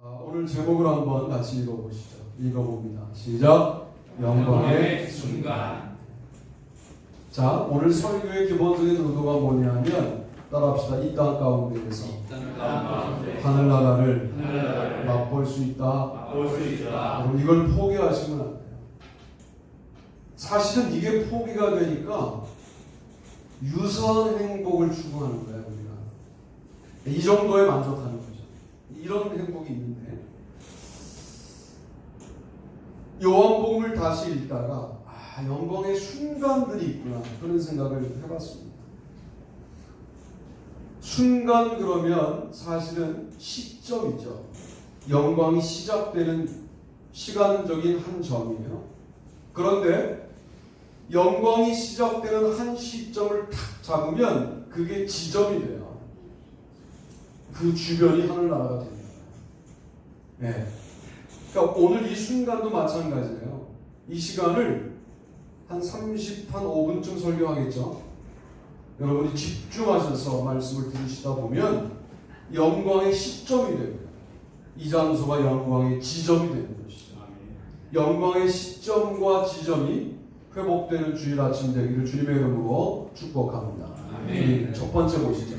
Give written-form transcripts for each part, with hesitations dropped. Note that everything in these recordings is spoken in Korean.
오늘 제목을 한번 같이 읽어보시죠. 읽어봅니다. 시작. 영광의 순간. 자, 오늘 설교의 기본적인 의도가 뭐냐면 따라합시다. 이 땅 가운데에서 하늘나라를 맛볼 수 있다. 여러분 이걸 포기하시면 안 돼요. 사실은 이게 포기가 되니까 유사한 행복을 추구하는 거예요. 우리가 이 정도에 만족하는 거죠. 이런 행복이 있는데 요한복음을 다시 읽다가 영광의 순간들이 있구나 그런 생각을 해봤습니다. 순간 그러면 사실은 시점이죠. 영광이 시작되는 시간적인 한 점이에요. 그런데 영광이 시작되는 한 시점을 탁 잡으면 그게 지점이 돼요. 그 주변이 하늘나라가 됩니다. 네. 그러니까 오늘 이 순간도 마찬가지예요. 이 시간을 한 5분쯤 설교하겠죠. 여러분이 집중하셔서 말씀을 들으시다 보면 영광의 시점이 됩니다. 이 장소가 영광의 지점이 되는 것이죠. 영광의 시점과 지점이 회복되는 주일 아침 되기를 주님의 이름으로 축복합니다. 첫 번째 보시죠.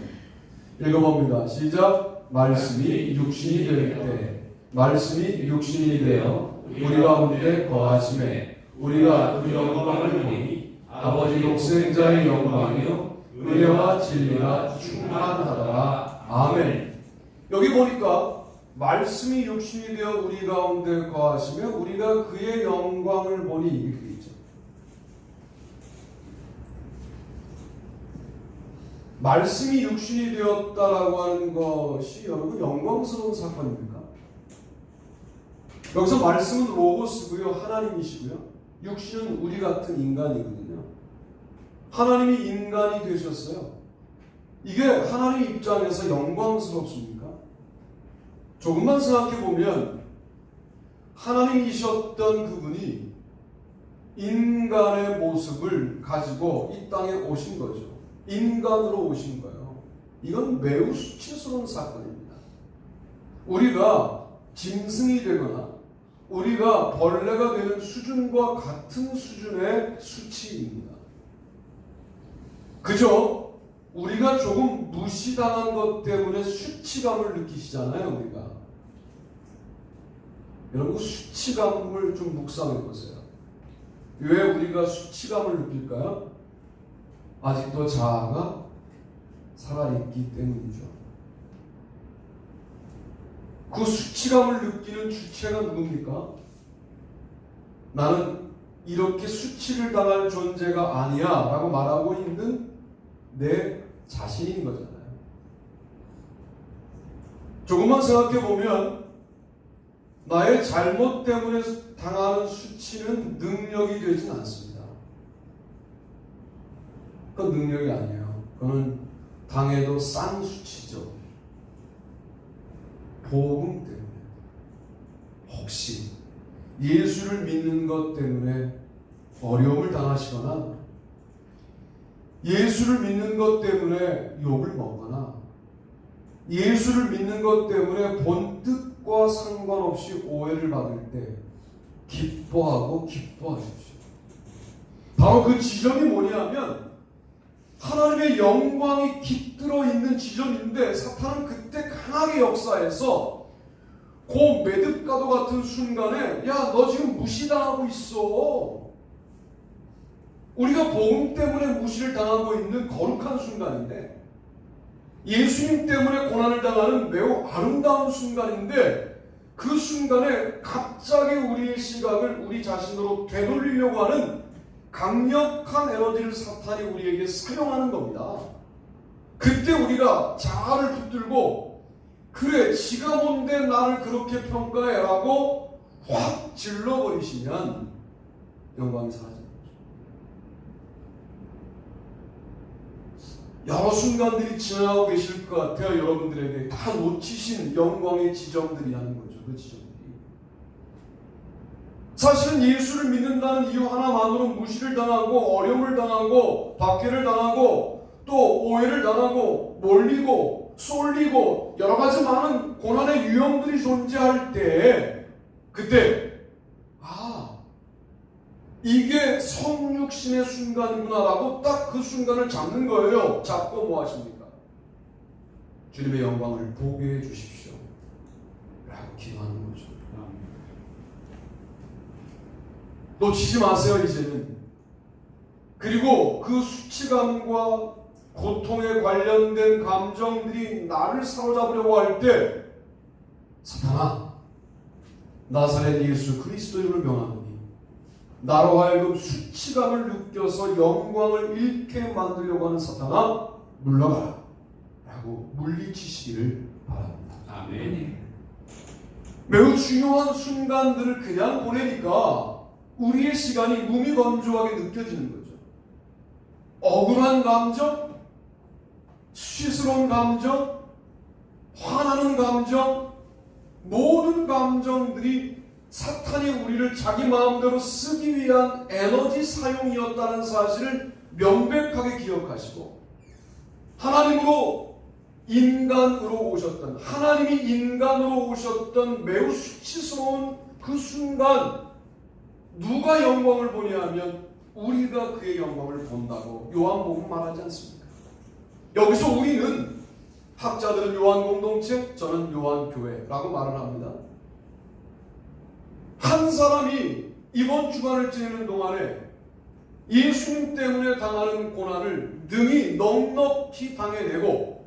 읽어봅니다. 시작. 말씀이 육신이 될 때, 말씀이 육신이 되어 우리 가운데 거하심에 우리가 그 영광을 보니 아버지 독생자의 영광이요 은혜와 진리가 충만하더라. 아멘. 여기 보니까 말씀이 육신이 되어 우리 가운데 거하시며 우리가 그의 영광을 보니 이렇게 되어 있죠. 말씀이 육신이 되었다라고 하는 것이 여러분 영광스러운 사건입니까? 여기서 말씀은 로고스고요, 하나님이시고요. 육신은 우리 같은 인간이거든요. 하나님이 인간이 되셨어요. 이게 하나님 입장에서 영광스럽습니까? 조금만 생각해 보면 하나님이셨던 그분이 인간의 모습을 가지고 이 땅에 오신 거죠. 인간으로 오신 거예요. 이건 매우 수치스러운 사건입니다. 우리가 짐승이 되거나 우리가 벌레가 되는 수준과 같은 수준의 수치입니다. 그저 우리가 조금 무시당한 것 때문에 수치감을 느끼시잖아요. 우리가 여러분 수치감을 좀 묵상해 보세요. 왜 우리가 수치감을 느낄까요? 아직도 자아가 살아있기 때문이죠. 그 수치감을 느끼는 주체가 누굽니까? 나는 이렇게 수치를 당할 존재가 아니야 라고 말하고 있는 내 자신인 거잖아요. 조금만 생각해 보면 나의 잘못 때문에 당하는 수치는 능력이 되진 않습니다. 그건 능력이 아니에요. 그건 당해도 싼 수치죠. 복음 때문에 혹시 예수를 믿는 것 때문에 어려움을 당하시거나 예수를 믿는 것 때문에 욕을 먹거나 예수를 믿는 것 때문에 본 뜻과 상관없이 오해를 받을 때 기뻐하십시오. 바로 그 지점이 뭐냐면 하나님의 영광이 깃들어 있는 지점인데 사탄은 그때 강하게 역사해서 그 매듭가도 같은 순간에 야, 너 지금 무시당하고 있어. 우리가 복음 때문에 무시를 당하고 있는 거룩한 순간인데 예수님 때문에 고난을 당하는 매우 아름다운 순간인데 그 순간에 갑자기 우리의 시각을 우리 자신으로 되돌리려고 하는 강력한 에너지를 사탄이 우리에게 사용하는 겁니다. 그때 우리가 자아를 붙들고 그래 지가 뭔데 나를 그렇게 평가해 라고 확 질러버리시면 영광이 사라집니다. 여러 순간들이 지나가고 계실 것 같아요. 여러분들에게 다 놓치신 영광의 지점들이라는 거죠. 그 지점들이. 사실은 예수를 믿는다는 이유 하나만으로 무시를 당하고 어려움을 당하고 박해를 당하고 또 오해를 당하고 몰리고 쏠리고 여러 가지 많은 고난의 유형들이 존재할 때 그때 이게 성육신의 순간이구나라고 딱 그 순간을 잡는 거예요. 잡고 뭐 하십니까? 주님의 영광을 보게 해주십시오 라고 기도하는 거죠. 놓치지 마세요 이제는. 그리고 그 수치감과 고통에 관련된 감정들이 나를 사로잡으려고 할 때 사탄아 나사렛 예수 그리스도 이름을 명하노니 나로 하여금 수치감을 느껴서 영광을 잃게 만들려고 하는 사탄아 물러가라 라고 물리치시기를 바랍니다. 아멘. 매우 중요한 순간들을 그냥 보내니까 우리의 시간이 무미건조하게 느껴지는 거죠. 억울한 감정, 수치스러운 감정, 화나는 감정, 모든 감정들이 사탄이 우리를 자기 마음대로 쓰기 위한 에너지 사용이었다는 사실을 명백하게 기억하시고 하나님으로 인간으로 오셨던 하나님이 인간으로 오셨던 매우 수치스러운 그 순간 누가 영광을 보냐면 우리가 그의 영광을 본다고 요한복음 말하지 않습니까? 여기서 우리는 학자들은 요한 공동체, 저는 요한 교회라고 말을 합니다. 한 사람이 이번 주간을 지내는 동안에 예수님 때문에 당하는 고난을 능히 넉넉히 당해내고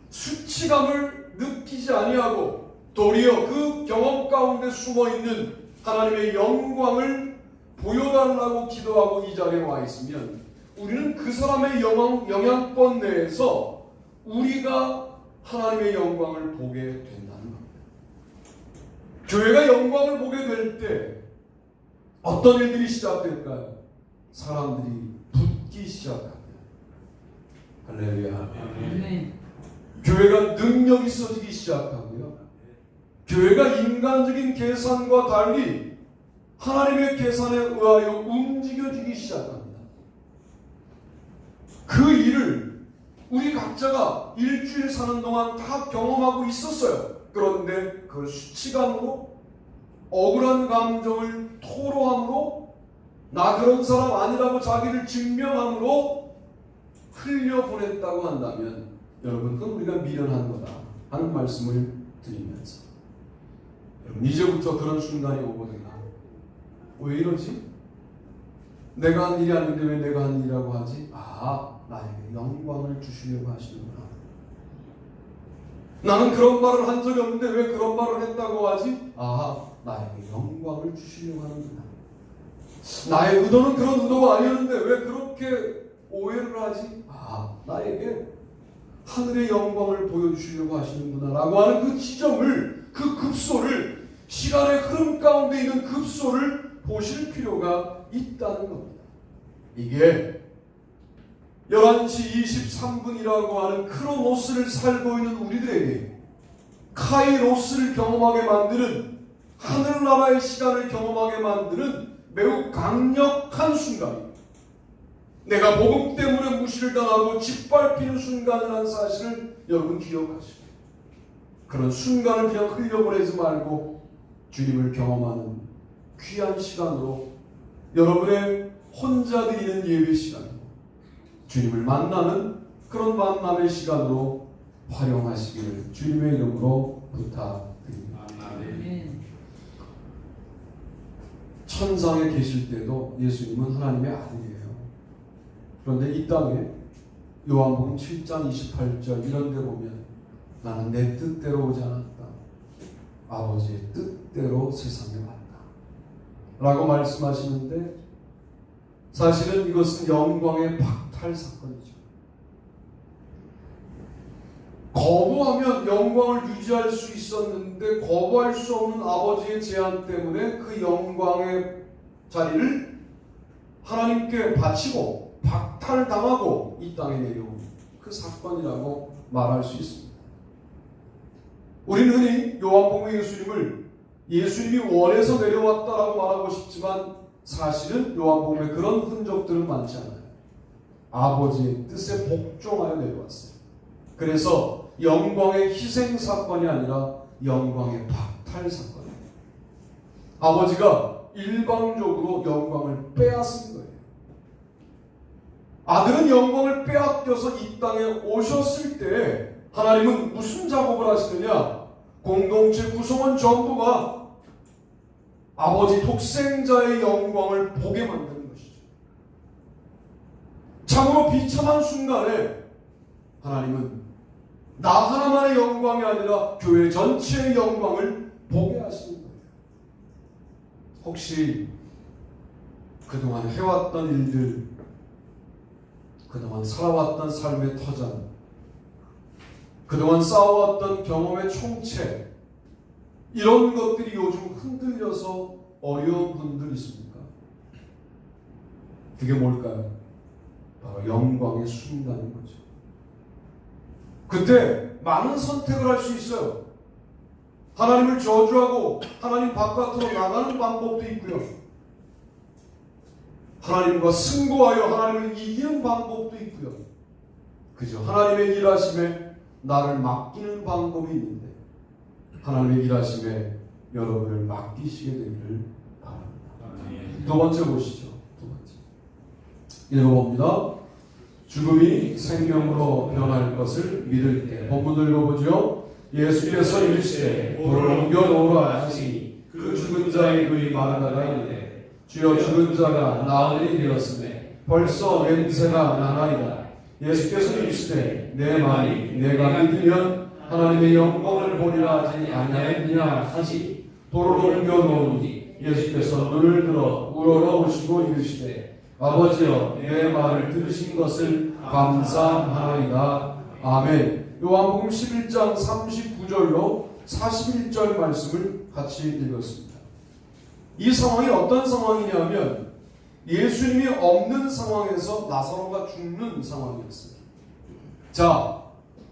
수치감을 느끼지 아니하고 도리어 그 경험 가운데 숨어있는 하나님의 영광을 보여달라고 기도하고 이 자리에 와 있으면 우리는 그 사람의 영향권 내에서 우리가 하나님의 영광을 보게 된다는 겁니다. 교회가 영광을 보게 될 때 어떤 일들이 시작될까요? 사람들이 붙기 시작합니다. 할렐루야. 아멘. 교회가 능력이 있어지기 시작하고요. 교회가 인간적인 계산과 달리 하나님의 계산에 의하여 움직여지기 시작합니다. 그 일을 우리 각자가 일주일 사는 동안 다 경험하고 있었어요. 그런데 그걸 수치감으로 억울한 감정을 토로함으로 나 그런 사람 아니라고 자기를 증명함으로 흘려보냈다고 한다면 여러분 그건 우리가 미련한 거다 하는 말씀을 드리면서 여러분 이제부터 그런 순간이 오거든요. 왜 이러지? 내가 한 일이 아닌데 왜 내가 한 일이라고 하지? 나에게 영광을 주시려고 하시는구나. 나는 그런 말을 한 적이 없는데 왜 그런 말을 했다고 하지? 나에게 영광을 주시려고 하는구나. 나의 의도는 그런 의도가 아니었는데 왜 그렇게 오해를 하지? 나에게 하늘의 영광을 보여주시려고 하시는구나 라고 하는 그 지점을, 그 급소를, 시간의 흐름 가운데 있는 급소를 보실 필요가 있다는 겁니다. 이게 11시 23분이라고 하는 크로노스를 살고 있는 우리들에게 카이로스를 경험하게 만드는 하늘나라의 시간을 경험하게 만드는 매우 강력한 순간입니다. 내가 복음 때문에 무시를 당하고 짓밟히는 순간이라는 사실을 여러분 기억하시고 그런 순간을 그냥 흘려보내지 말고 주님을 경험하는 귀한 시간으로 여러분의 혼자 드리는 예배 시간으로 주님을 만나는 그런 만남의 시간으로 활용하시기를 주님의 이름으로 부탁드립니다. 아멘. 천상에 계실 때도 예수님은 하나님의 아들이에요. 그런데 이 땅에 요한복음 7장 28절 이런 데 보면 나는 내 뜻대로 오지 않았다. 아버지의 뜻대로 세상에 왔다. 라고 말씀하시는데 사실은 이것은 영광의 박탈 사건이죠. 거부하면 영광을 유지할 수 있었는데 거부할 수 없는 아버지의 제안 때문에 그 영광의 자리를 하나님께 바치고 박탈당하고 이 땅에 내려온 그 사건이라고 말할 수 있습니다. 우리는 흔히 요한복음 예수님이 원해서 내려왔다라고 말하고 싶지만 사실은 요한복음에 그런 흔적들은 많지 않아요. 아버지의 뜻에 복종하여 내려왔어요. 그래서 영광의 희생 사건이 아니라 영광의 박탈 사건이에요. 아버지가 일방적으로 영광을 빼앗은 거예요. 아들은 영광을 빼앗겨서 이 땅에 오셨을 때 하나님은 무슨 작업을 하시느냐? 공동체 구성원 전부가 아버지 독생자의 영광을 보게 만드는 것이죠. 참으로 비참한 순간에 하나님은 나 하나만의 영광이 아니라 교회 전체의 영광을 보게 하시는 거예요. 혹시 그동안 해왔던 일들, 그동안 살아왔던 삶의 터전, 그동안 쌓아왔던 경험의 총체, 이런 것들이 요즘 흔들려서 어려운 분들 있습니까? 그게 뭘까요? 바로 영광의 순간인 거죠. 그때 많은 선택을 할 수 있어요. 하나님을 저주하고 하나님 바깥으로 나가는 방법도 있고요. 하나님과 승부하여 하나님을 이기는 방법도 있고요. 그죠? 하나님의 일하심에 나를 맡기는 방법이 있는데 하나님의 일하심에 여러분을 맡기시게 되기를 바랍니다. 두 번째 보시죠. 두 번째 읽어봅니다. 죽음이 생명으로 변할 것을 믿을 때. 본문을 읽어보죠. 예수께서 이르시되 돌을 옮겨 놓으라 하시니 그 죽은 자의 눈이 마르다가 이르되 주여 죽은 자가 나으리 되었으매 벌써 냄새가 나나이다. 예수께서 이르시되 내 말이 내가 믿으면 하나님의 영광을 보리라 하지 아니하였느냐 하시 돌을 옮겨 놓으니 예수께서 눈을 들어 우러러보시고 이르시되 아버지여 내 말을 들으신 것을 감사하나이다. 아멘. 요한복음 11장 39절로 41절 말씀을 같이 읽었습니다. 이 상황이 어떤 상황이냐면 예수님이 없는 상황에서 나사로가 죽는 상황이었어요. 자,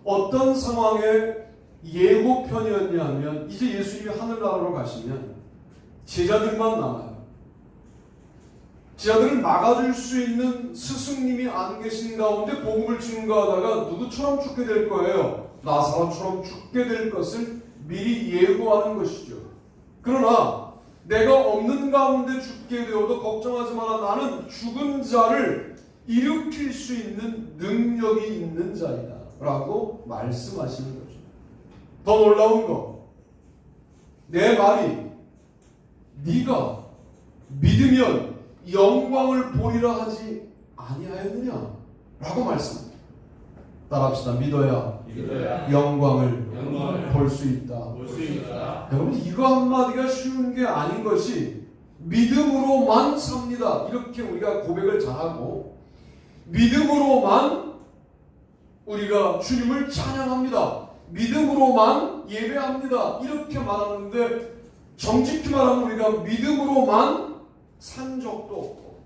어떤 상황의 예고편이었냐면 이제 예수님이 하늘나라로 가시면 제자들만 남아요. 제자들을 막아줄 수 있는 스승님이 안 계신 가운데 복음을 증거하다가 누구처럼 죽게 될 거예요? 나사로처럼 죽게 될 것을 미리 예고하는 것이죠. 그러나 내가 없는 가운데 죽게 되어도 걱정하지 마라. 나는 죽은 자를 일으킬 수 있는 능력이 있는 자이다 라고 말씀하시는 거죠. 더 놀라운 거, 내 말이 네가 믿으면 영광을 보리라 하지 아니하였느냐 라고 말씀합니다. 따라합시다. 믿어야 영광을 볼 수 있다. 여러분, 이거 한마디가 쉬운 게 아닌 것이 믿음으로만 삽니다. 이렇게 우리가 고백을 잘하고 믿음으로만 우리가 주님을 찬양합니다. 믿음으로만 예배합니다. 이렇게 말하는데 정직히 말하면 우리가 믿음으로만 산 적도 없고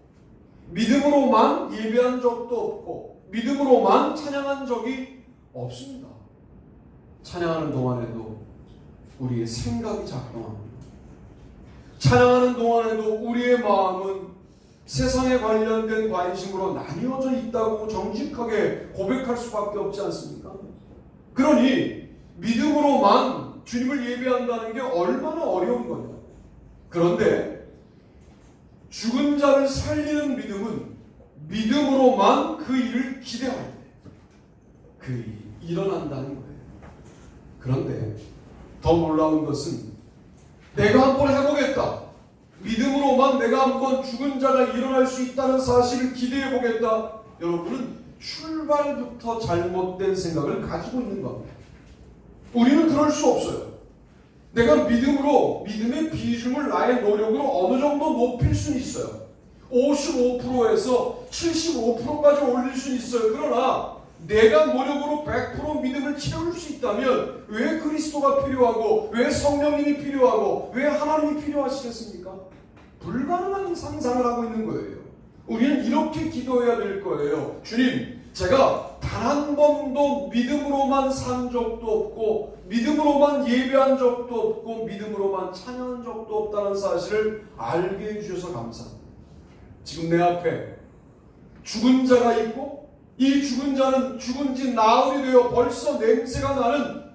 믿음으로만 예배한 적도 없고 믿음으로만 찬양한 적이 없습니다. 찬양하는 동안에도 우리의 생각이 작동합니다. 찬양하는 동안에도 우리의 마음은 세상에 관련된 관심으로 나뉘어져 있다고 정직하게 고백할 수밖에 없지 않습니까? 그러니 믿음으로만 주님을 예배한다는 게 얼마나 어려운 거냐. 그런데 죽은 자를 살리는 믿음은 믿음으로만 그 일을 기대할 때 그 일이 일어난다는 거예요. 그런데 더 놀라운 것은 내가 한번 해보겠다. 믿음으로만 내가 한번 죽은 자가 일어날 수 있다는 사실을 기대해보겠다. 여러분은 출발부터 잘못된 생각을 가지고 있는 겁니다. 우리는 그럴 수 없어요. 내가 믿음으로 믿음의 비중을 나의 노력으로 어느 정도 높일 수는 있어요. 55%에서 75%까지 올릴 수는 있어요. 그러나 내가 노력으로 100% 믿음을 채울 수 있다면 왜 그리스도가 필요하고 왜 성령님이 필요하고 왜 하나님이 필요하시겠습니까? 불가능한 상상을 하고 있는 거예요. 우리는 이렇게 기도해야 될 거예요. 주님, 제가 단 한 번도 믿음으로만 산 적도 없고 믿음으로만 예배한 적도 없고 믿음으로만 찬양한 적도 없다는 사실을 알게 해주셔서 감사합니다. 지금 내 앞에 죽은 자가 있고 이 죽은 자는 죽은 지 나흘이 되어 벌써 냄새가 나는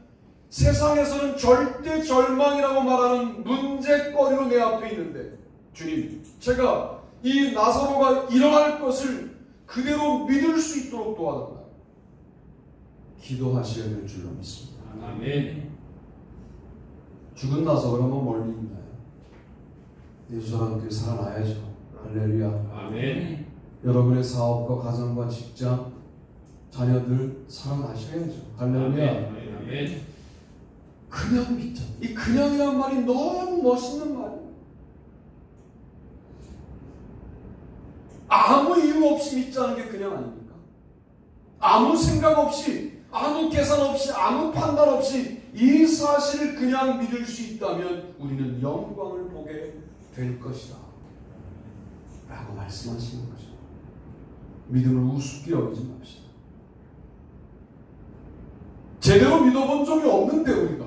세상에서는 절대 절망이라고 말하는 문제거리로 내 앞에 있는데, 주님, 제가 이 나사로가 일어날 것을 그대로 믿을 수 있도록 도와달라. 기도하셔야 될 줄로 믿습니다. 아멘. 죽은 나사로가 뭐 멀리 있나요? 예수와 함께 살아나야죠. 할렐루야. 아멘. 여러분의 사업과 가정과 직장, 자녀들 살아나셔야죠. 할렐루야. 아멘. 그냥 믿자. 이 그냥이란 말이 너무 멋있는 말이에요. 아무 이유 없이 믿자는 게 그냥 아닙니까? 아무 생각 없이, 아무 계산 없이, 아무 판단 없이 이 사실을 그냥 믿을 수 있다면 우리는 영광을 보게 될 것이다 라고 말씀하시는 거죠. 믿음을 우습게 여기지 맙시다. 제대로 믿어본 적이 없는데 우리가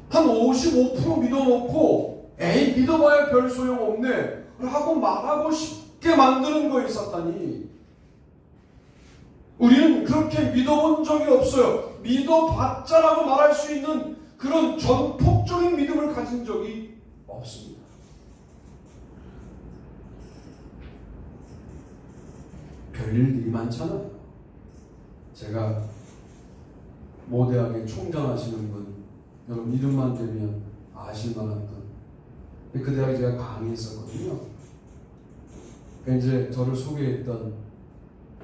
한 55% 믿어놓고 에이 믿어봐야 별 소용없네 라고 말하고 쉽게 만드는 거예요, 사탄이. 우리는 그렇게 믿어본 적이 없어요. 믿어봤자라고 말할 수 있는 그런 전폭적인 믿음을 가진 적이 없습니다. 별일들이 많잖아요. 제가 모 대학의 총장하시는 분, 여러분 이름만 대면 아실 만한 분, 그 대학에 제가 강의했었거든요. 그러니까 이제 저를 소개했던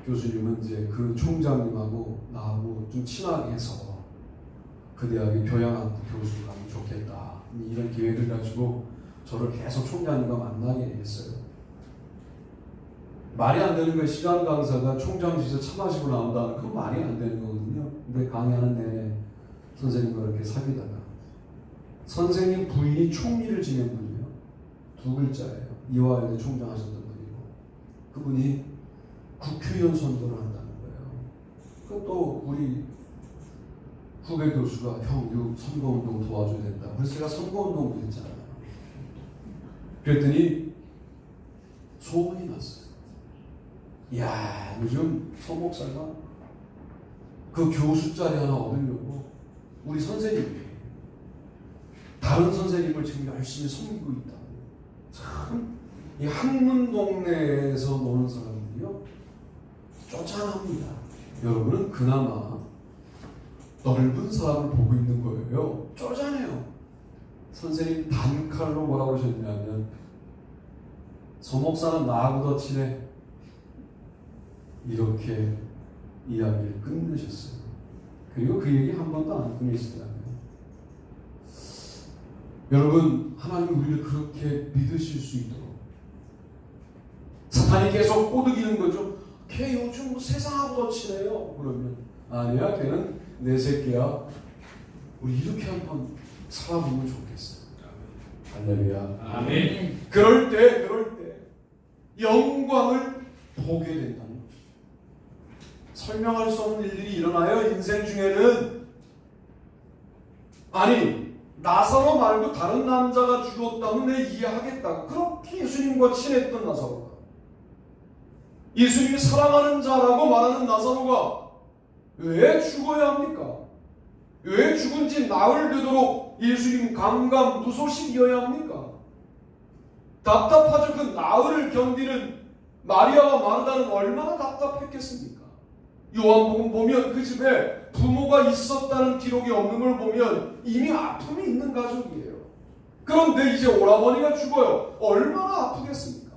교수님은 이제 그 총장님하고 나하고 좀 친하게 해서 그 대학의 교양학부 교수가 하면 좋겠다, 이런 기획을 가지고 저를 계속 총장님과 만나게 했어요. 말이 안 되는 거예요. 시간 강사가 총장실에서 차 마시고 나온다는 그건 말이 안 되는 거거든요. 근데 강의하는 내내 선생님과 이렇게 사귀다가 선생님 부인이 총리를 지낸 분이에요. 2글자예요. 이화여대 총장 하셨던 분이고, 그분이 국회의원 선거를 한다는 거예요. 그것도 우리 후배 교수가 형 이거 선거운동 도와줘야 된다. 그래서 제가 선거운동을 했잖아요. 그랬더니 소문이 났어요. 이야, 요즘 서 목사가 그 교수 자리 하나 얻으려고 우리 선생님이 다른 선생님을 지금 열심히 섬기고 있다고. 참, 이 학문 동네에서 노는 사람들이요 쪼잔합니다. 여러분은 그나마 넓은 사람을 보고 있는 거예요. 쪼잔해요. 선생님 단칼로 뭐라고 그러셨냐면, 서 목사는 나하고 더 친해, 이렇게 이야기를 끝내셨어요. 그리고 그 얘기 한 번도 안 꺼내시더라고요. 여러분, 하나님 우리를 그렇게 믿으실 수 있도록. 사탄이 계속 꼬드기는 거죠. 걔 요즘 뭐 세상하고 더 친해요. 그러면 아니야, 걔는 내 새끼야. 우리 이렇게 한번 살아보면 좋겠어요. 할렐루야. 아멘. 그럴 때 영광을 보게 된다는 거죠. 설명할 수 없는 일들이 일어나요, 인생 중에는. 아니, 나사로 말고 다른 남자가 죽었다면 내 이해하겠다고. 그렇게 예수님과 친했던 나사로가, 예수님이 사랑하는 자라고 말하는 나사로가 왜 죽어야 합니까? 왜 죽은 지 나흘 되도록 예수님 감감무소식이어야 합니까? 답답하죠. 그 나흘을 견디는 마리아와 마르다는 얼마나 답답했겠습니까? 요한복음 보면 그 집에 부모가 있었다는 기록이 없는 걸 보면 이미 아픔이 있는 가족이에요. 그런데 이제 오라버니가 죽어요. 얼마나 아프겠습니까?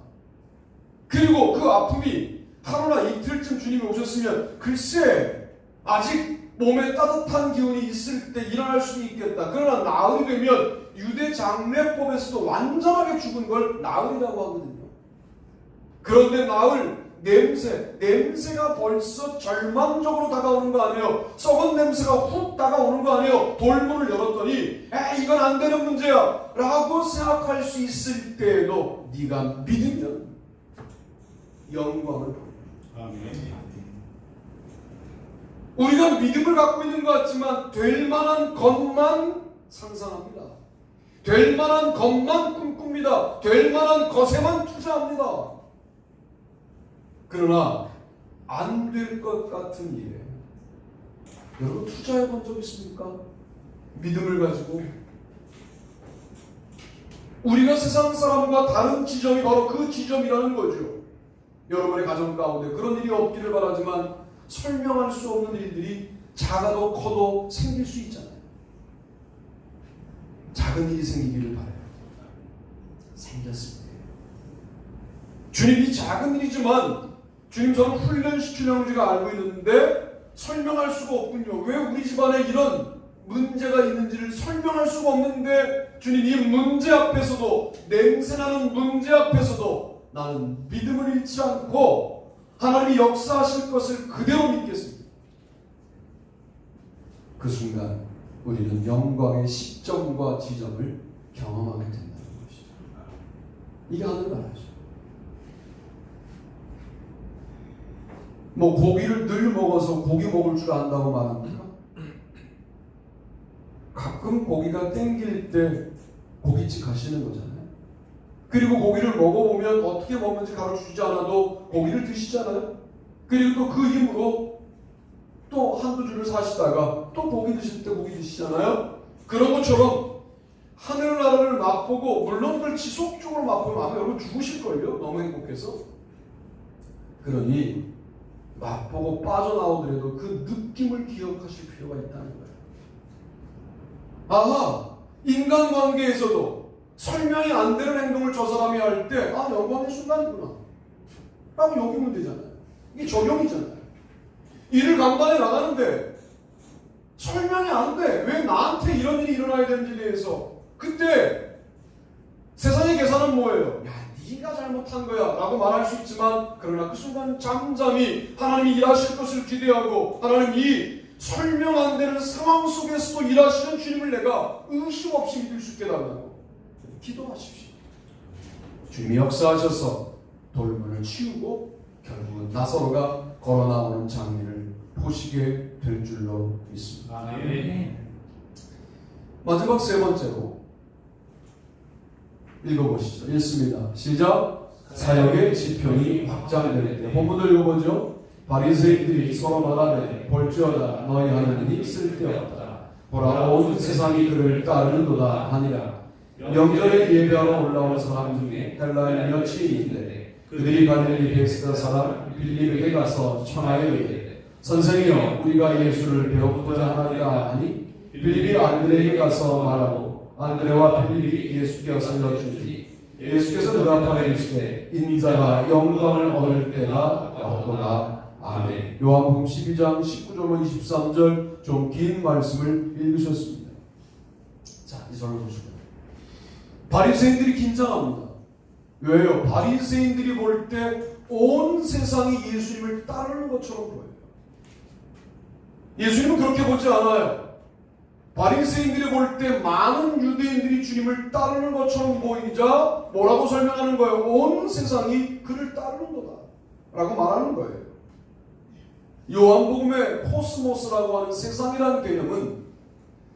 그리고 그 아픔이 하루나 이틀쯤 주님이 오셨으면 글쎄 아직 몸에 따뜻한 기운이 있을 때 일어날 수도 있겠다. 그러나 나흘이 되면 유대 장례법에서도 완전하게 죽은 걸 나흘이라고 하거든요. 그런데 나흘, 냄새가 벌써 절망적으로 다가오는 거 아니에요? 썩은 냄새가 훅 다가오는 거 아니에요? 돌문을 열었더니 이건 안 되는 문제야 라고 생각할 수 있을 때에도 네가 믿으면 영광을 보여. 아멘. 우리가 믿음을 갖고 있는 것 같지만 될 만한 것만 상상합니다. 될 만한 것만 꿈꿉니다. 될 만한 것에만 투자합니다. 그러나 안 될 것 같은 일에 여러분 투자해 본 적 있습니까? 믿음을 가지고 우리가 세상 사람과 다른 지점이 바로 그 지점이라는 거죠. 여러분의 가정 가운데 그런 일이 없기를 바라지만 설명할 수 없는 일들이 작아도 커도 생길 수 있잖아요. 작은 일이 생기기를 바라요. 생겼습니다. 주님이 작은 일이지만 주님 저는 훈련시키려는 우리가 알고 있는데 설명할 수가 없군요. 왜 우리 집안에 이런 문제가 있는지를 설명할 수가 없는데 주님 이 문제 앞에서도 냄새나는 문제 앞에서도 나는 믿음을 잃지 않고 하나님이 역사하실 것을 그대로 믿겠습니다. 그 순간 우리는 영광의 시점과 지점을 경험하게 된다는 것이죠. 이게 하늘 나라죠. 뭐 고기를 늘 먹어서 고기 먹을 줄 안다고 말합니까? 가끔 고기가 땡길 때 고깃집 가시는 거잖아요. 그리고 고기를 먹어보면 어떻게 먹는지 가르쳐주지 않아도 고기를 드시잖아요. 그리고 또 그 힘으로 또 한두 줄을 사시다가 또 고기 드실 때 고기 드시잖아요. 그런 것처럼 하늘나라를 맛보고 물론 그걸 지속적으로 맛보면 아마 여러분 죽으실걸요. 너무 행복해서. 그러니 맛보고 빠져나오더라도 그 느낌을 기억하실 필요가 있다는 거예요. 아하, 인간관계에서도 설명이 안 되는 행동을 저 사람이 할 때 영광의 순간이구나 라고 여기면 되잖아요. 이게 적용이잖아요. 일을 간단히 나가는데 설명이 안 돼. 왜 나한테 이런 일이 일어나야 되는지에 대해서 그때 세상의 계산은 뭐예요? 야, 네가 잘못한 거야 라고 말할 수 있지만 그러나 그 순간 잠잠히 하나님이 일하실 것을 기대하고 하나님이 설명 안 되는 상황 속에서도 일하시는 주님을 내가 의심 없이 믿을 수 있게 달라고 기도하십시오. 주님이 역사하셔서 돌문을 치우고 결국은 나사로가 걸어나오는 장면을 보시게 될 줄로 믿습니다. 아멘. 마지막 세 번째로 읽어보시죠. 읽습니다. 시작. 사역의 지평이 확장될 때 본문을 읽어보죠. 바리새인들이 서로 말하되 볼지어다 너희 하나님이 쓸데없다. 보라 온 세상이 그를 따르는도다 하니라. 명절에 예배하러 올라온 사람 중에 헬라인 몇이 있는데 그들이 갈릴리 베스다 사람 빌립에게 가서 청하여 이르되 선생이여 우리가 예수를 배우고자 하나이다 하니 빌립이 안드레에게 가서 말하고 안드레와 빌립이 예수께 알려주니 예수께서 대답하여 이르시되 인자가 영광을 얻을 때가 왔도다. 아멘. 요한복음 12장 19절로 23절 좀 긴 말씀을 읽으셨습니다. 자, 이 절을 보시고요. 바리새인들이 긴장합니다. 왜요? 바리새인들이 볼 때 온 세상이 예수님을 따르는 것처럼 보여요. 예수님은 그렇게 보지 않아요. 바리새인들이 볼 때 많은 유대인들이 주님을 따르는 것처럼 보이자 뭐라고 설명하는 거예요? 온 세상이 그를 따르는 거다 라고 말하는 거예요. 요한복음의 코스모스라고 하는 세상이라는 개념은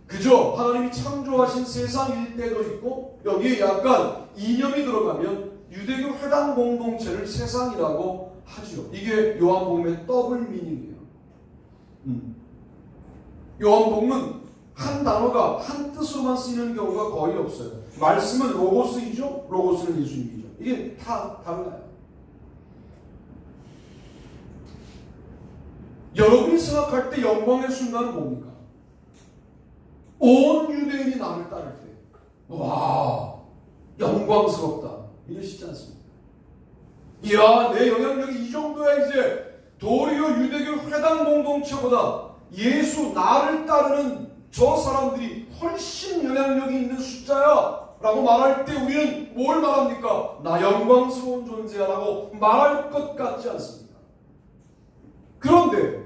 그저 하나님이 창조하신 세상일 때도 있고 여기에 약간 이념이 들어가면 유대교 회당 공동체를 세상이라고 하죠. 이게 요한복음의 더블 미닝이에요. 요한복음은 한 단어가 한 뜻으로만 쓰이는 경우가 거의 없어요. 말씀은 로고스이죠. 로고스는 예수님이죠. 이게 다 달라요. 여러분이 생각할 때 영광의 순간은 뭡니까? 온 유대인이 나를 따를 때 와 영광스럽다 이러시지 않습니까? 이야 내 영향력이 이 정도야. 이제 도리어 유대교 회당 공동체보다 예수 나를 따르는 저 사람들이 훨씬 영향력이 있는 숫자야 라고 말할 때 우리는 뭘 말합니까? 나 영광스러운 존재야 라고 말할 것 같지 않습니까? 그런데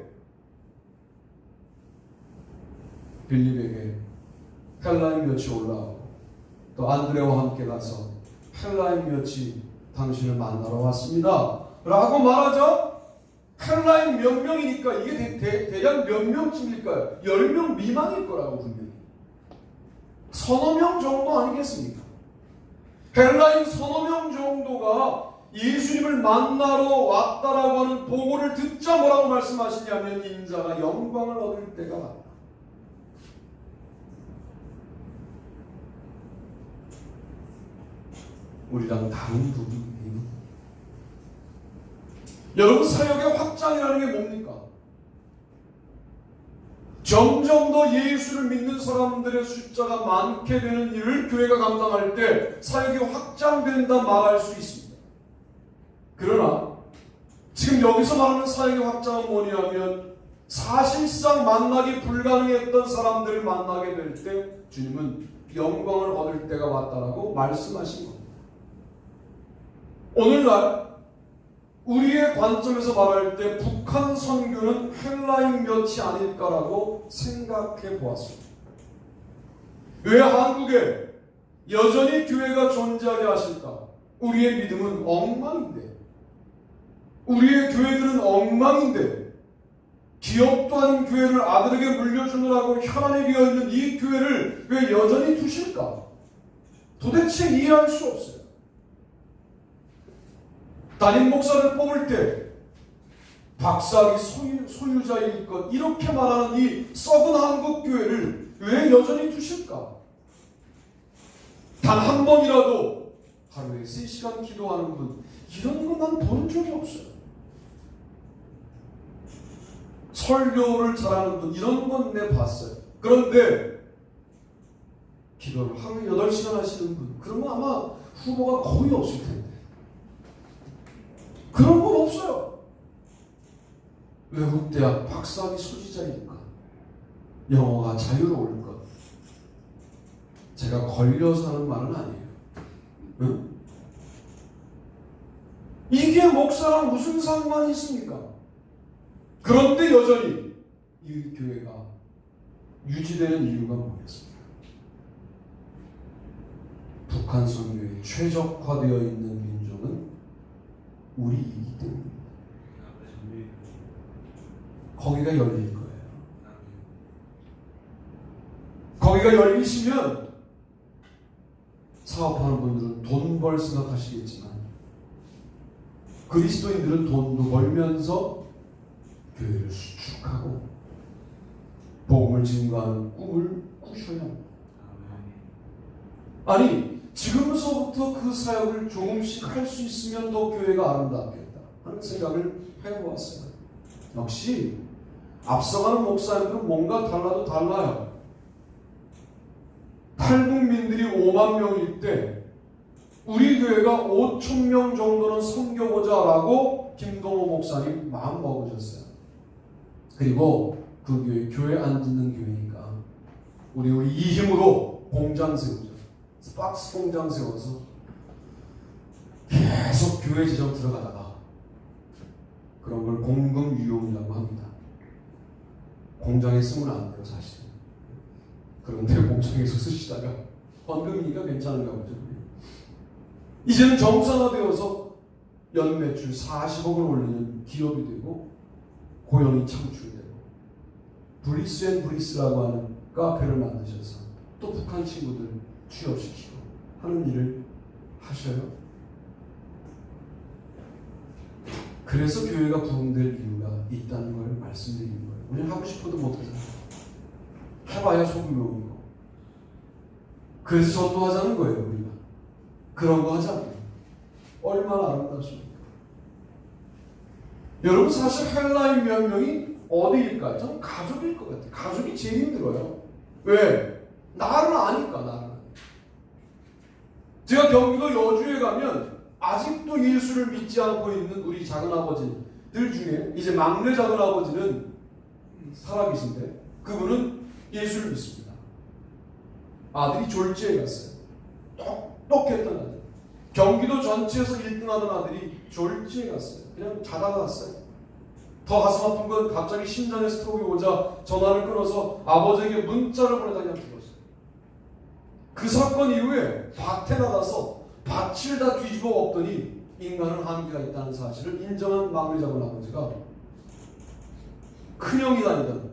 빌립에게 헬라인 몇이 올라오고 또 안드레와 함께 가서 헬라인 몇이 당신을 만나러 왔습니다 라고 말하자 헬라인 몇 명이니까 이게 대략 몇 명쯤일까요? 10명 미만일 거라고 분명히. 서너 명 정도 아니겠습니까? 헬라인 서너 명 정도가 예수님을 만나러 왔다라고 하는 보고를 듣자 뭐라고 말씀하시냐면 인자가 영광을 얻을 때가 왔다. 우리랑 다른 부분이에요. 여러분, 사역의 확장이라는 게 뭡니까? 점점 더 예수를 믿는 사람들의 숫자가 많게 되는 일을 교회가 감당할 때 사역이 확장된다 말할 수 있습니다. 그러나 지금 여기서 말하는 사역의 확장은 뭐냐면 사실상 만나기 불가능했던 사람들을 만나게 될 때 주님은 영광을 얻을 때가 왔다라고 말씀하신 겁니다. 오늘날 우리의 관점에서 말할 때 북한 선교는 헬라인 몇이 아닐까라고 생각해 보았습니다. 왜 한국에 여전히 교회가 존재하게 하실까? 우리의 믿음은 엉망인데, 우리의 교회들은 엉망인데, 기업도 아닌 교회를 아들에게 물려주느라고 혈안에 비어있는 이 교회를 왜 여전히 두실까? 도대체 이해할 수 없어요. 담임 목사를 뽑을 때 박사학위 소유자일 것 이렇게 말하는 이 썩은 한국 교회를 왜 여전히 두실까? 단 한 번이라도 하루에 3시간 기도하는 분, 이런 건 난 본 적이 없어요. 설교를 잘하는 분, 이런 건 내 봤어요. 그런데 기도를 하루에 8시간 하시는 분, 그러면 아마 후보가 거의 없을 텐데. 그런 건 없어요. 외국대학 박사학위 소지자일 것, 영어가 자유로울 것. 제가 걸려서 하는 말은 아니에요. 응? 이게 목사랑 무슨 상관이 있습니까? 그런데 여전히 이 교회가 유지되는 이유가 뭐겠습니까? 북한 선교에 최적화되어 있는 민족은 우리이기 때문입니다. 거기가 열릴 거예요. 거기가 열리시면 사업하는 분들은 돈 벌 생각하시겠지만 그리스도인들은 돈도 벌면서 교회를 수축하고 복음을 증거하는 꿈을 꾸셔야 합니다. 아니, 지금서부터 그 사역을 조금씩 할 수 있으면 더 교회가 아름답겠다 하는 생각을 해보았어요. 역시 앞서가는 목사님들은 뭔가 달라도 달라요. 탈북민들이 5만 명일 때 우리 교회가 5천 명 정도는 섬겨보자라고 김동호 목사님 마음 먹으셨어요. 그리고 그 교회 안 짓는 교회니까 우리 이 힘으로 공장 세우자. 박스 공장 세워서 계속 교회 재정 들어가다가 그런 걸 공금유용이라고 합니다. 공장에 쓰면 안 돼요, 사실. 그런데 공장에서 쓰시다가 헌금이니까 괜찮은가 보죠. 이제는 정상화되어서 연 매출 40억을 올리는 기업이 되고 고용이 창출되고 브리스라고 하는 카페를 만드셔서 또 북한 친구들 취업시키고 하는 일을 하셔요. 그래서 교회가 부흥될 이유가 있다는 걸 말씀드리는 거예요. 우리는 하고 싶어도 못하잖아요. 해봐야 소금용이고. 그래서 전도하자는 거예요, 우리가. 그런 거 하자고요. 얼마나 아름답습니까? 여러분, 사실 헬라인 몇 명이 어디일까요? 저는 가족일 것 같아요. 가족이 제일 힘들어요. 왜? 나를 아니까, 나를. 제가 경기도 여주에 가면 아직도 예수를 믿지 않고 있는 우리 작은아버지들 중에 이제 막내 작은아버지는 살아계신데 그분은 예수를 믿습니다. 아들이 졸지에 갔어요. 똑똑했던 아들. 경기도 전체에서 1등 하던 아들이 졸지에 갔어요. 그냥 자다가 갔어요. 더 가슴 아픈 건 갑자기 심장에 스트로크가 오자 전화를 끊어서 아버지에게 문자를 보내다 그냥 죽었어요. 그 사건 이후에 밭에 나가서 밭을 다 뒤집어 엎더니 인간은 한계가 있다는 사실을 인정한 막내 작은 아버지가 큰형이 다니던,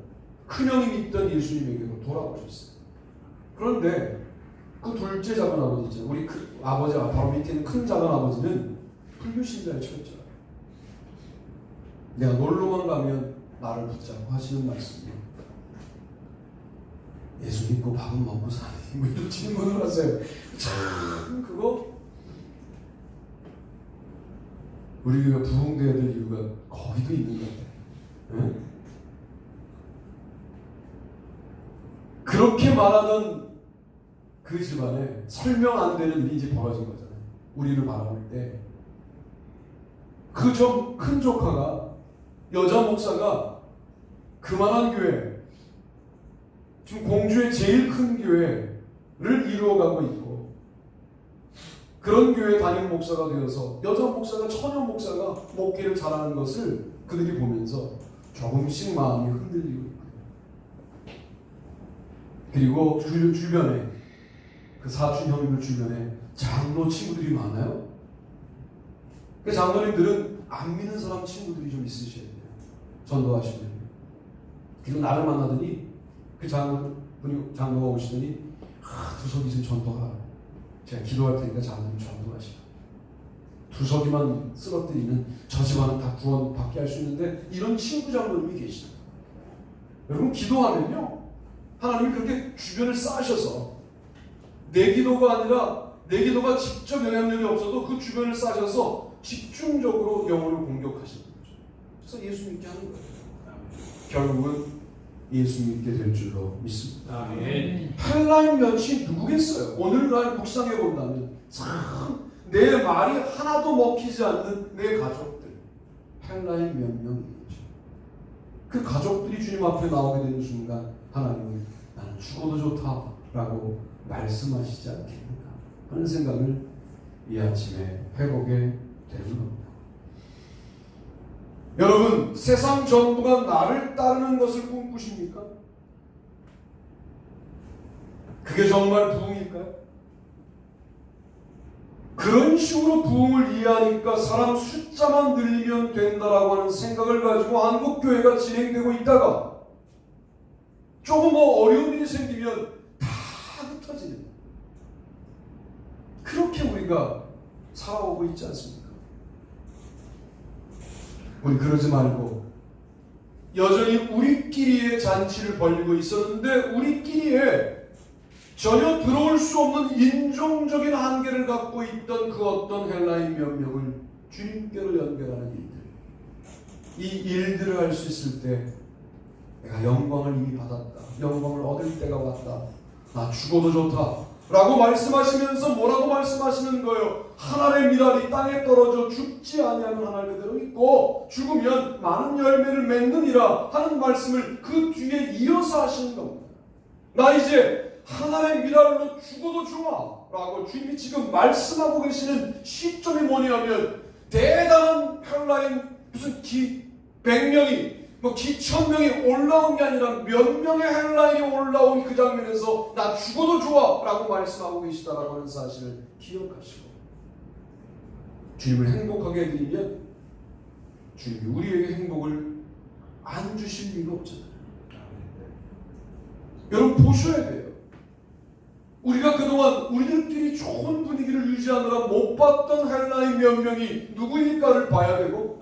큰형이 믿던 예수님에게로 돌아오셨어요. 그런데 그 둘째 작은 아버지 있잖아요. 우리 아버지가 바로 밑에 있는 큰 작은 아버지는 불교신자의 철저하게. 내가 놀러만 가면 나를 붙잡고 하시는 말씀이요. 예수 믿고 밥은 먹고 사니 뭐 이런 질문을 하세요. 참 그거 우리 교회가 부흥돼야 될 이유가 거기도 있는 것 같아요. 응? 그렇게 말하던 그 집안에 설명 안 되는 일이 이제 벌어진 거잖아요. 우리를 바라볼 때 그 좀 큰 조카가 여자 목사가 그만한 교회, 지금 공주의 제일 큰 교회를 이루어가고 있고 그런 교회 담임 목사가 되어서 여자 목사가 처녀 목사가 목회를 잘하는 것을 그들이 보면서 조금씩 마음이 흔들리고 있고요. 그리고 주변에 그 사촌 형님들 주변에 장로 친구들이 많아요. 그 장로님들은 안 믿는 사람 친구들이 좀 있으셔야 돼요. 전도하시면. 그리고 나를 만나더니 그 장로가 오시더니 두석이 좀 전도하라. 제가 기도할 테니까 장로님 전도하시라. 두석이만 쓰러뜨리면 저 집안은 다 구원 받게 할 수 있는데 이런 친구 장로님이 계시다. 여러분 기도하면요 하나님이 그렇게 주변을 쌓으셔서 내 기도가 아니라 내 기도가 직접 영향력이 없어도 그 주변을 쌓으셔서 집중적으로 영혼을 공격하시는 거죠. 그래서 예수 믿게 하는 거예요. 결국은 예수 믿게 될 줄로 믿습니다. 아멘. 팔라임 몇이 누구겠어요? 오늘날 묵상해 본다면 참 내 말이 하나도 먹히지 않는 내 가족들 팔라임 몇 명이죠. 그 가족들이 주님 앞에 나오게 되는 순간 하나님은 나는 죽어도 좋다라고 말씀하시지 않겠는가 하는 생각을 이 아침에 해보게 되는 겁니다. 여러분 세상 전부가 나를 따르는 것을 꿈꾸십니까? 그게 정말 부흥일까요? 그런 식으로 부흥을 이해하니까 사람 숫자만 늘리면 된다라고 하는 생각을 가지고 한국교회가 진행되고 있다가 조금 어려운 일이 생기면 다 흩어지는 그렇게 우리가 살아오고 있지 않습니까? 우리 그러지 말고 여전히 우리끼리의 잔치를 벌이고 있었는데 우리끼리에 전혀 들어올 수 없는 인종적인 한계를 갖고 있던 그 어떤 헬라인 몇 명을 주님께로 연결하는 일들, 이 일들을 할 수 있을 때 내가 영광을 이미 받았다, 영광을 얻을 때가 왔다, 나 죽어도 좋다 라고 말씀하시면서 뭐라고 말씀하시는 거예요? 하늘의 미랄이 땅에 떨어져 죽지 아니하는 하늘 그대로 있고 죽으면 많은 열매를 맺느니라 하는 말씀을 그 뒤에 이어서 하시는 겁니다. 나 이제 하나의 미랄로 죽어도 좋아 라고 주님이 지금 말씀하고 계시는 시점이 뭐냐면 대단한 헬라인 무슨 100명이 기천명이 올라온 게 아니라 몇 명의 헬라인이 올라온 그 장면에서 나 죽어도 좋아 라고 말씀하고 계시다라고 하는 사실을 기억하시고 주님을 행복하게 해드리면 주님이 우리에게 행복을 안 주실 리가 없잖아요. 여러분 보셔야 돼요. 우리가 그동안 우리들끼리 좋은 분위기를 유지하느라 못 봤던 헬라인 몇 명이 누구일까를 봐야 되고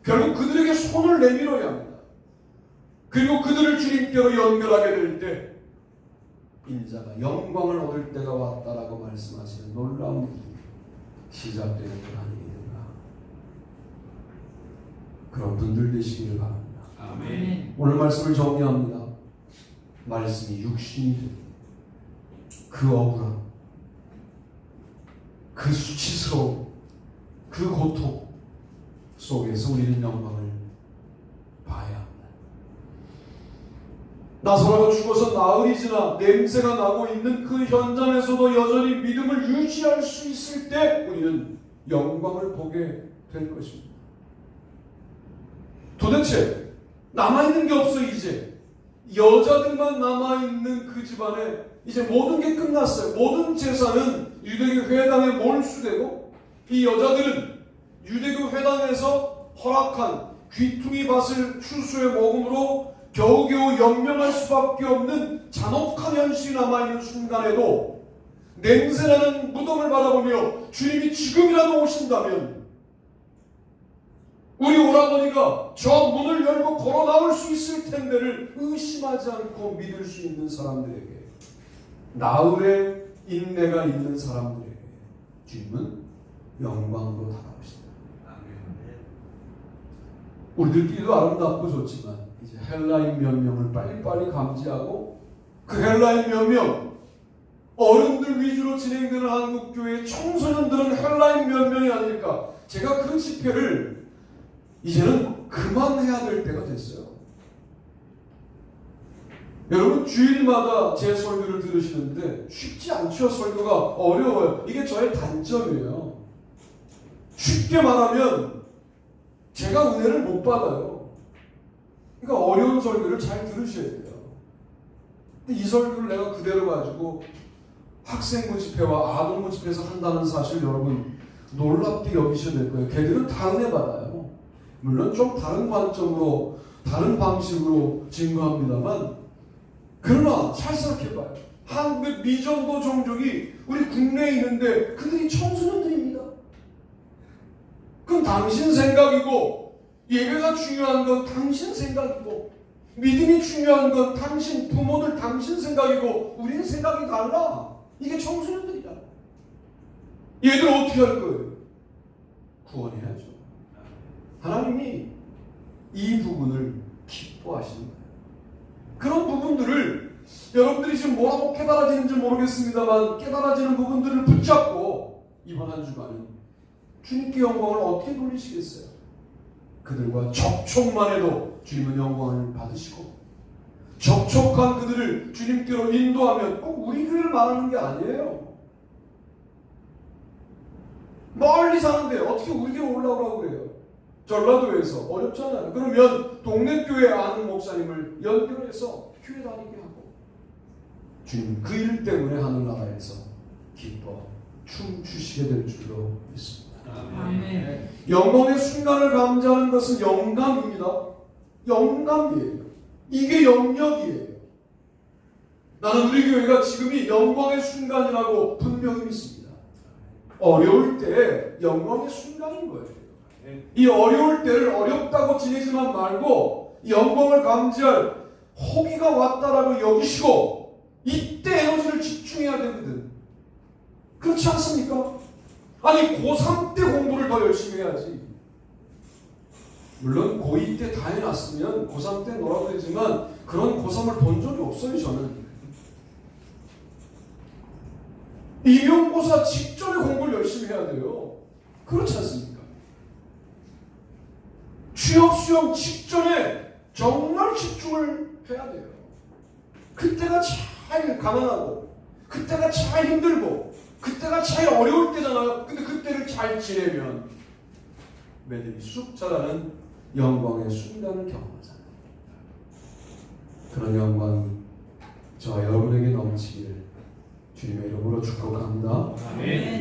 결국 그들에게 손을 내밀어야 합니다. 그리고 그들을 주님께로 연결하게 될 때 인자가 영광을 얻을 때가 왔다라고 말씀하시는 놀라운 일이 시작되는 건 아니겠는가. 그런 분들 되시기를 바랍니다. 아멘. 오늘 말씀을 정리합니다. 말씀이 육신이 됩니다. 그 억울함, 그 수치스러움, 그 고통 속에서 우리는 영광을 봐야 합니다. 나사로가 죽어서 나흘이 지나 냄새가 나고 있는 그 현장에서도 여전히 믿음을 유지할 수 있을 때 우리는 영광을 보게 될 것입니다. 도대체 남아있는 게 없어. 이제 여자들만 남아있는 그 집안에 이제 모든 게 끝났어요. 모든 재산은 유대교 회당에 몰수되고 이 여자들은 유대교 회당에서 허락한 귀퉁이 밭을 추수해 먹음으로 겨우겨우 연명할 수밖에 없는 잔혹한 현실이 남아있는 순간에도 냄새나는 무덤을 바라보며 주님이 지금이라도 오신다면 우리 오라버니가 저 문을 열고 걸어 나올 수 있을 텐데를 의심하지 않고 믿을 수 있는 사람들에게, 나흘의 인내가 있는 사람들에게 주님은 영광으로 다가오신다. 우리들끼리도 아름답고 좋지만 이제 헬라인 몇 명을 빨리빨리 감지하고 그 헬라인 몇 명, 어른들 위주로 진행되는 한국교회의 청소년들은 헬라인 몇 명이 아닐까. 제가 그 집회를 이제는 그만해야 될 때가 됐어요. 여러분 주일마다 제 설교를 들으시는데 쉽지 않죠. 설교가 어려워요. 이게 저의 단점이에요. 쉽게 말하면 제가 은혜를 못 받아요. 그러니까 어려운 설교를 잘 들으셔야 돼요. 근데 이 설교를 내가 그대로 가지고 학생부 집회와 아동부 집회에서 한다는 사실 여러분 놀랍게 여기셔야 될 거예요. 걔들은 다 은혜 받아요. 물론 좀 다른 관점으로 다른 방식으로 증거합니다만, 그러나 잘 생각해봐요. 한국의 미전도 종족이 우리 국내에 있는데 그들이 청소년들입니다. 그럼 당신 생각이고, 예배가 중요한 건 당신 생각이고, 믿음이 중요한 건 당신 부모들 당신 생각이고, 우리는 생각이 달라. 이게 청소년들이다. 얘들 어떻게 할 거예요? 구원해야죠. 하나님이 이 부분을 기뻐하시는 거예요. 그런 부분들을 여러분들이 지금 뭐라고 깨달아지는지 모르겠습니다만, 깨달아지는 부분들을 붙잡고 이번 한 주간은 주님께 영광을 어떻게 돌리시겠어요? 그들과 접촉만 해도 주님은 영광을 받으시고, 접촉한 그들을 주님께로 인도하면 꼭 우리 교회를 말하는 게 아니에요. 멀리 사는데 어떻게 우리 교회 올라오라고 그래요? 전라도에서 어렵잖아요. 그러면 동네 교회 아는 목사님을 연결해서 교회 다니게 하고, 주님 그 일 때문에 하늘나라에서 기뻐 춤추시게 될 줄로 믿습니다. 아멘. 영광의 순간을 감지하는 것은 영감입니다. 영감이에요. 이게 영역이에요. 나는 우리 교회가 지금이 영광의 순간이라고 분명히 믿습니다. 어려울 때 영광의 순간인 거예요. 이 어려울 때를 어렵다고 지내지만 말고 영광을 감지할 호기가 왔다라고 여기시고 이때 에너지를 집중해야 되거든. 그렇지 않습니까? 아니 고3 때 공부를 더 열심히 해야지. 물론 고2 때 다 해놨으면 고3 때 놀아도 되지만 그런 고3을 본 적이 없어요. 저는 임용고사 직전에 공부를 열심히 해야 돼요. 그렇지 않습니까? 취업시험 직전에 정말 집중을 해야 돼요. 그때가 제일 가난하고, 그때가 제일 힘들고, 그때가 제일 어려울 때잖아요. 근데 그때를 잘 지내면 매듭이 쑥 자라는 영광의 순간을 경험하잖아요. 그런 영광이 저와 여러분에게 넘치기를 주님의 이름으로 축복합니다. 아멘.